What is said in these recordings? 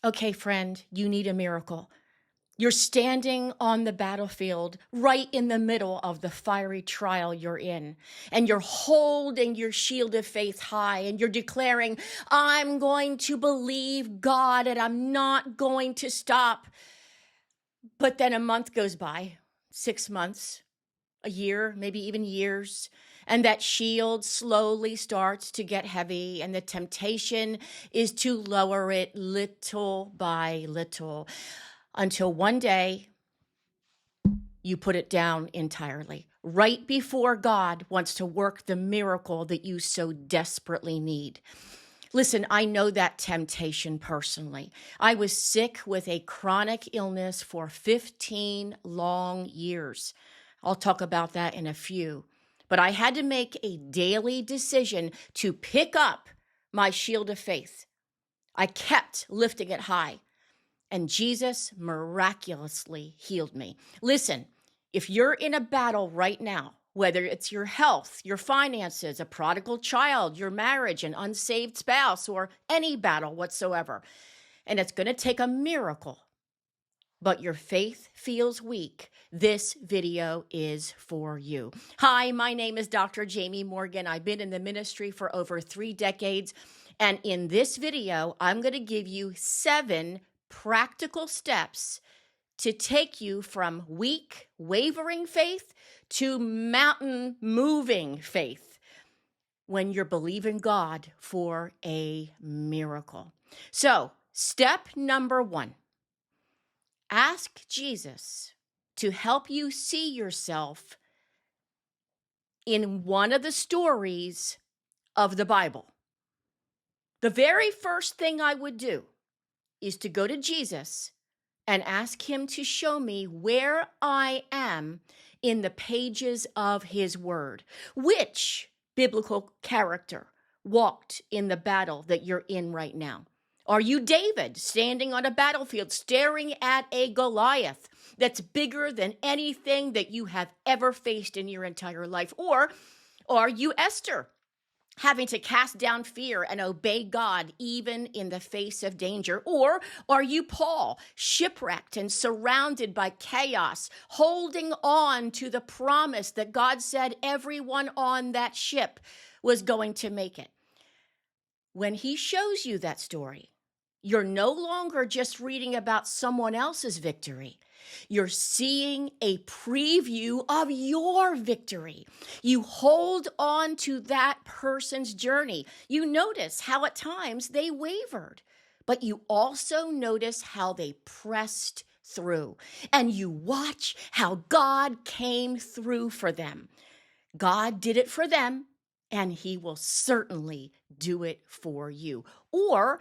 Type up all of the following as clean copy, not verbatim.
Okay, friend, you need a miracle. You're standing on the battlefield right in the middle of the fiery trial you're in, and you're holding your shield of faith high, and you're declaring, I'm going to believe God and I'm not going to stop. But then a month goes by, 6 months, a year, maybe even years, and that shield slowly starts to get heavy, and the temptation is to lower it little by little until one day you put it down entirely, right before God wants to work the miracle that you so desperately need. Listen, I know that temptation personally. I was sick with a chronic illness for 15 long years. I'll talk about that in a few. But I had to make a daily decision to pick up my shield of faith. I kept lifting it high, and Jesus miraculously healed me. Listen, if you're in a battle right now, whether it's your health, your finances, a prodigal child, your marriage, an unsaved spouse, or any battle whatsoever, and it's going to take a miracle, but your faith feels weak, this video is for you. Hi, my name is Dr. Jamie Morgan. I've been in the ministry for over 3 decades, and in this video, I'm going to give you 7 practical steps to take you from weak, wavering faith to mountain moving faith when you're believing God for a miracle. So, step number 1, ask Jesus to help you see yourself in one of the stories of the Bible. The very first thing I would do is to go to Jesus and ask him to show me where I am in the pages of his word. Which biblical character walked in the battle that you're in right now? Are you David standing on a battlefield staring at a Goliath that's bigger than anything that you have ever faced in your entire life? Or are you Esther, having to cast down fear and obey God even in the face of danger? Or are you Paul, shipwrecked and surrounded by chaos, holding on to the promise that God said everyone on that ship was going to make it? When he shows you that story, you're no longer just reading about someone else's victory. You're seeing a preview of your victory. You hold on to that person's journey. You notice how at times they wavered, but you also notice how they pressed through. And you watch how God came through for them. God did it for them, and he will certainly do it for you. Or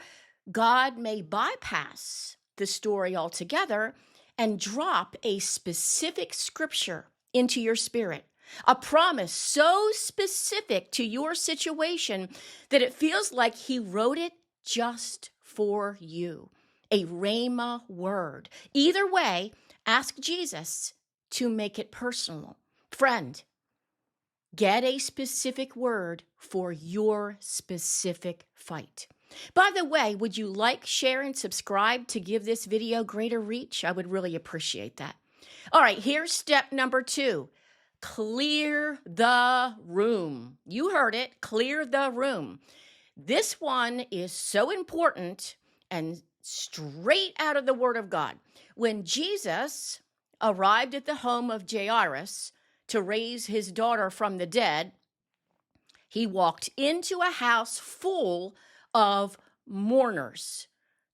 God may bypass the story altogether and drop a specific scripture into your spirit, a promise so specific to your situation that it feels like he wrote it just for you, a rhema word. Either way, ask Jesus to make it personal. Friend, get a specific word for your specific fight. By the way, would you like, share, and subscribe to give this video greater reach? I would really appreciate that. All right, here's step number 2. Clear the room. You heard it, clear the room. This one is so important and straight out of the Word of God. When Jesus arrived at the home of Jairus to raise his daughter from the dead, he walked into a house full of mourners.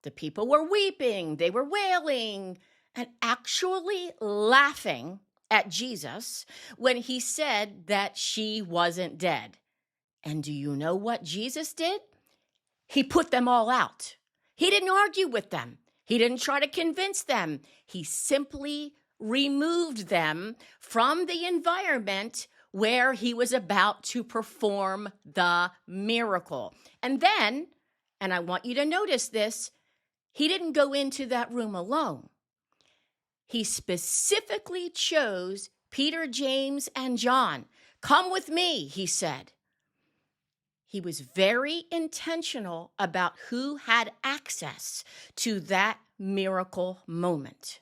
The people were weeping, they were wailing, and actually laughing at Jesus when he said that she wasn't dead. And do you know what Jesus did? He put them all out. He didn't argue with them. He didn't try to convince them. He simply removed them from the environment where he was about to perform the miracle. And then, and I want you to notice this, he didn't go into that room alone. He specifically chose Peter, James, and John. Come with me, he said. He was very intentional about who had access to that miracle moment.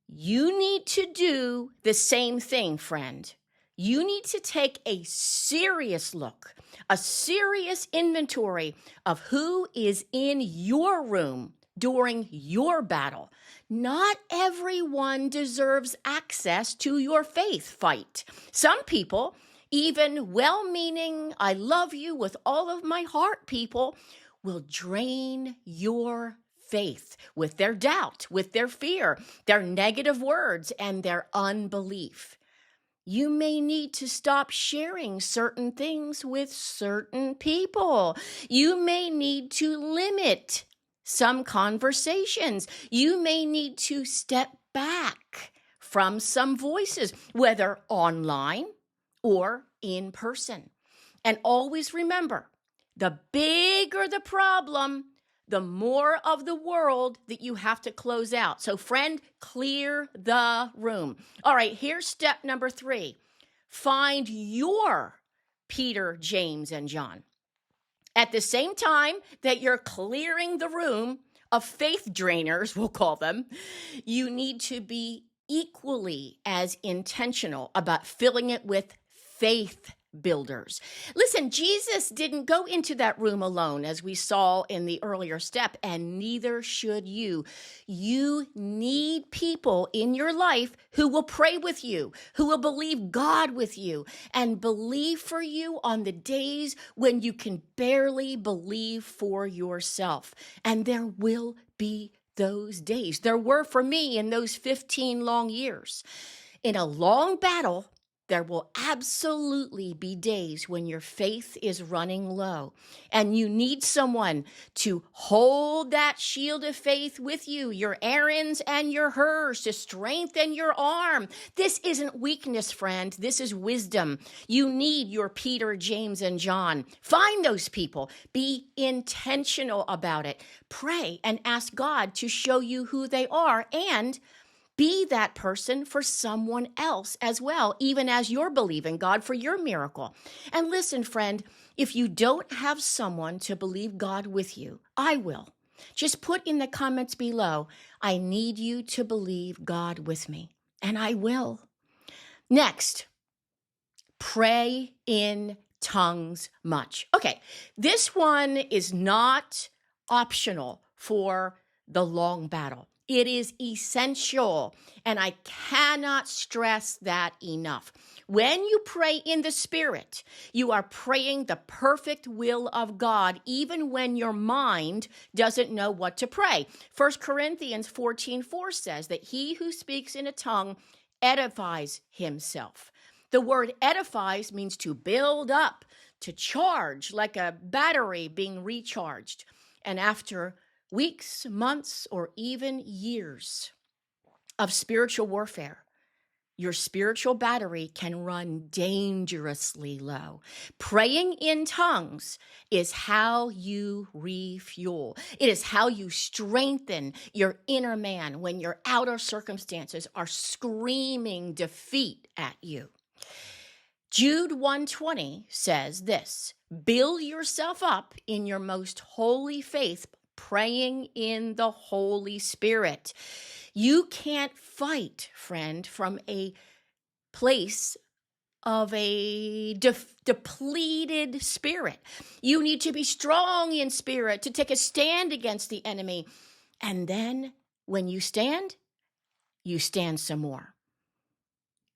You need to do the same thing, friend. You need to take a serious look, a serious inventory of who is in your room during your battle. Not everyone deserves access to your faith fight. Some people, even well-meaning, I love you with all of my heart people, will drain your faith with their doubt, with their fear, their negative words, and their unbelief. You may need to stop sharing certain things with certain people. You may need to limit some conversations. You may need to step back from some voices, whether online or in person. And always remember, the bigger the problem, the more of the world that you have to close out. So friend, clear the room. All right, here's step number 3. Find your Peter, James, and John. At the same time that you're clearing the room of faith drainers, we'll call them, you need to be equally as intentional about filling it with faith builders. Listen, Jesus didn't go into that room alone, as we saw in the earlier step, and neither should you. You need people in your life who will pray with you, who will believe God with you, and believe for you on the days when you can barely believe for yourself. And there will be those days. There were for me in those 15 long years. In a long battle, there will absolutely be days when your faith is running low and you need someone to hold that shield of faith with you, your Aaron's and your hers, to strengthen your arm. This isn't weakness, friend. This is wisdom. You need your Peter, James, and John. Find those people. Be intentional about it. Pray and ask God to show you who they are, and be that person for someone else as well, even as you're believing God for your miracle. And listen, friend, if you don't have someone to believe God with you, I will. Just put in the comments below, I need you to believe God with me, and I will. Next, pray in tongues much. Okay, this one is not optional for the long battle. It is essential, and I cannot stress that enough. When you pray in the Spirit, you are praying the perfect will of God, even when your mind doesn't know what to pray. 1 Corinthians 14:4 says that he who speaks in a tongue edifies himself. The word edifies means to build up, to charge, like a battery being recharged. And after weeks, months, or even years of spiritual warfare, your spiritual battery can run dangerously low. Praying in tongues is how you refuel. It is how you strengthen your inner man when your outer circumstances are screaming defeat at you. Jude 1:20 says this: build yourself up in your most holy faith, praying in the Holy Spirit. You can't fight, friend, from a place of a depleted spirit. You need to be strong in spirit to take a stand against the enemy. And then when you stand some more.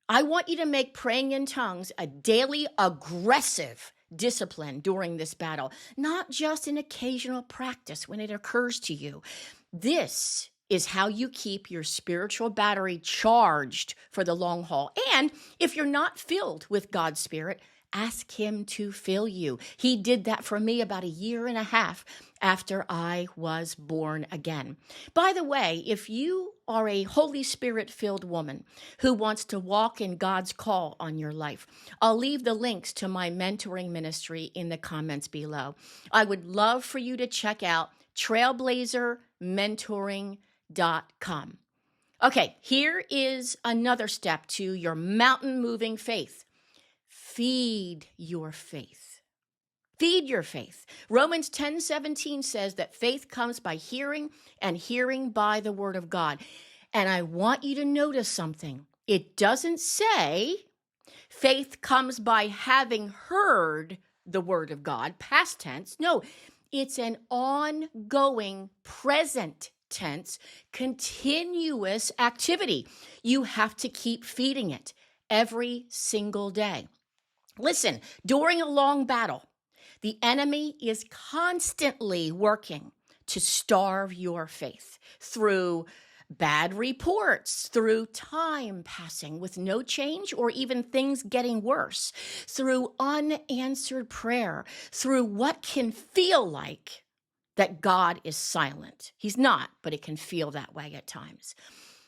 I want you to make praying in tongues a daily aggressive discipline during this battle, not just an occasional practice when it occurs to you. This is how you keep your spiritual battery charged for the long haul. And if you're not filled with God's Spirit, ask him to fill you. He did that for me about 1.5 years after I was born again. By the way, if you are a Holy Spirit-filled woman who wants to walk in God's call on your life, I'll leave the links to my mentoring ministry in the comments below. I would love for you to check out trailblazermentoring.com. Okay, here is another step to your mountain-moving faith. Feed your faith. Feed your faith. Romans 10:17 says that faith comes by hearing, and hearing by the word of God. And I want you to notice something. It doesn't say faith comes by having heard the word of God, past tense. No, it's an ongoing present tense, continuous activity. You have to keep feeding it every single day. Listen, during a long battle, the enemy is constantly working to starve your faith through bad reports, through time passing with no change or even things getting worse, through unanswered prayer, through what can feel like that God is silent. He's not, but it can feel that way at times.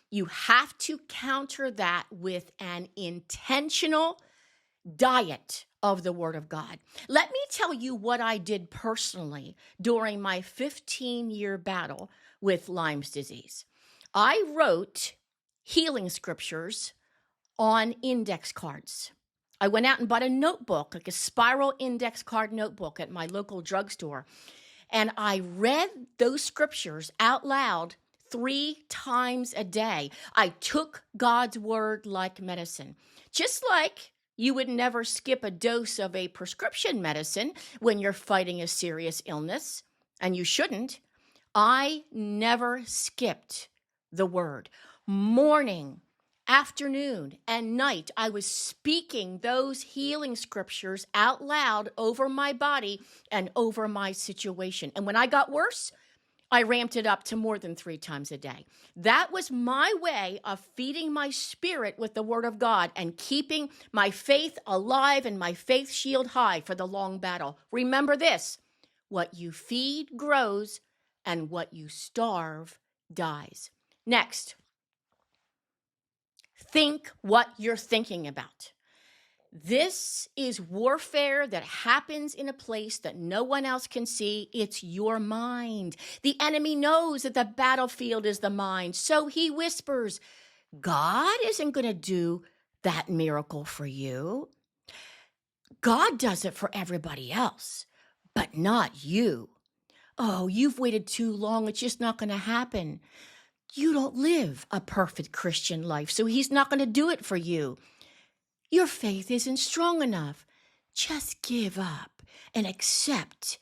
You have to counter that with an intentional diet of the Word of God. Let me tell you what I did personally during my 15-year battle with Lyme's disease. I wrote healing scriptures on index cards. I went out and bought a notebook, like a spiral index card notebook at my local drugstore, and I read those scriptures out loud 3 times a day. I took God's word like medicine, just like you would never skip a dose of a prescription medicine when you're fighting a serious illness, and you shouldn't. I never skipped the word. Morning, afternoon, and night, I was speaking those healing scriptures out loud over my body and over my situation. And when I got worse, I ramped it up to more than 3 times a day. That was my way of feeding my spirit with the word of God and keeping my faith alive and my faith shield high for the long battle. Remember this: what you feed grows, and what you starve dies. Next, think what you're thinking about. This is warfare that happens in a place that no one else can see. It's your mind. The enemy knows that the battlefield is the mind, so he whispers, God isn't going to do that miracle for you. God does it for everybody else, but not you. Oh, you've waited too long. It's just not going to happen. You don't live a perfect Christian life, so he's not going to do it for you. Your faith isn't strong enough. Just give up and accept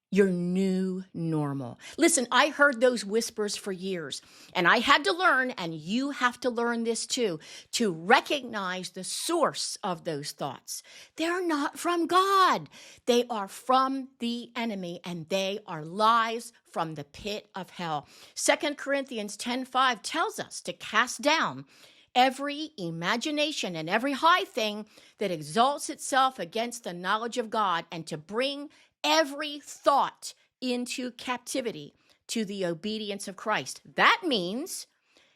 your new normal. Listen, I heard those whispers for years, and I had to learn, and you have to learn this too, to recognize the source of those thoughts. They're not from God. They are from the enemy, and they are lies from the pit of hell. 2 Corinthians 10:5 tells us to cast down every imagination and every high thing that exalts itself against the knowledge of God, and to bring every thought into captivity to the obedience of Christ. That means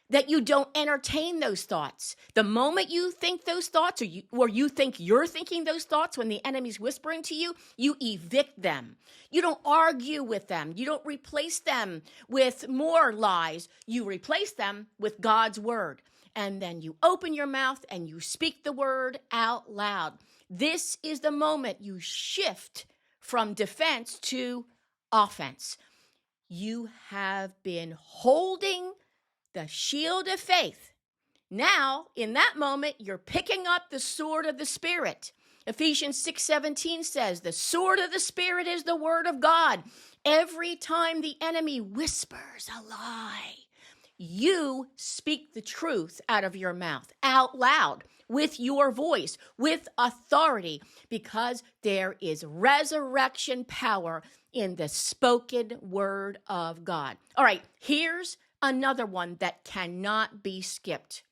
that you don't entertain those thoughts. The moment you think those thoughts, or you think you're thinking those thoughts when the enemy's whispering to you, you evict them. You don't argue with them. You don't replace them with more lies. You replace them with God's word. And then you open your mouth and you speak the word out loud. This is the moment you shift from defense to offense. You have been holding the shield of faith. Now, in that moment, you're picking up the sword of the Spirit. Ephesians 6:17 says, the sword of the Spirit is the word of God. Every time the enemy whispers a lie, you speak the truth out of your mouth, out loud, with your voice, with authority, because there is resurrection power in the spoken word of God. All right, here's another one that cannot be skipped.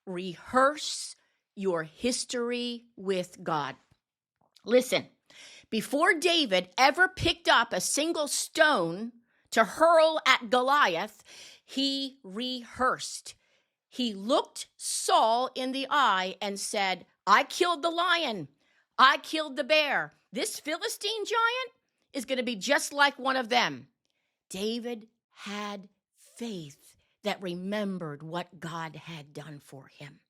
Rehearse your history with God. Listen, before David ever picked up a single stone to hurl at Goliath, he rehearsed. He looked Saul in the eye and said, I killed the lion. I killed the bear. This Philistine giant is going to be just like one of them. David had faith that remembered what God had done for him.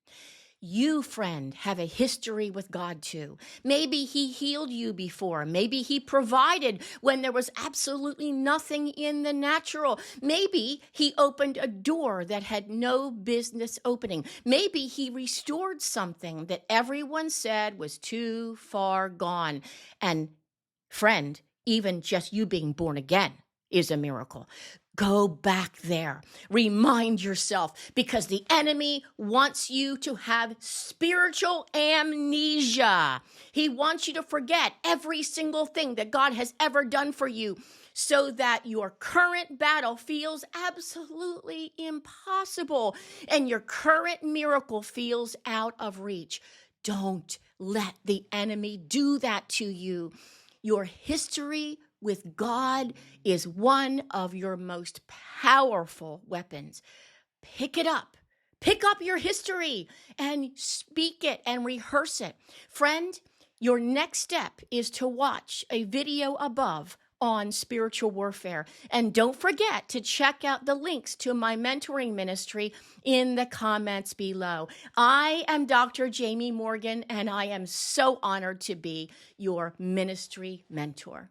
You, friend, have a history with God too. Maybe he healed you before. Maybe he provided when there was absolutely nothing in the natural. Maybe he opened a door that had no business opening. Maybe he restored something that everyone said was too far gone. And friend, even just you being born again is a miracle. Go back there. Remind yourself, because the enemy wants you to have spiritual amnesia. He wants you to forget every single thing that God has ever done for you, so that your current battle feels absolutely impossible and your current miracle feels out of reach. Don't let the enemy do that to you. Your history with God is one of your most powerful weapons. Pick it up. Pick up your history and speak it and rehearse it. Friend, your next step is to watch a video above on spiritual warfare. And don't forget to check out the links to my mentoring ministry in the comments below. I am Dr. Jamie Morgan, and I am so honored to be your ministry mentor.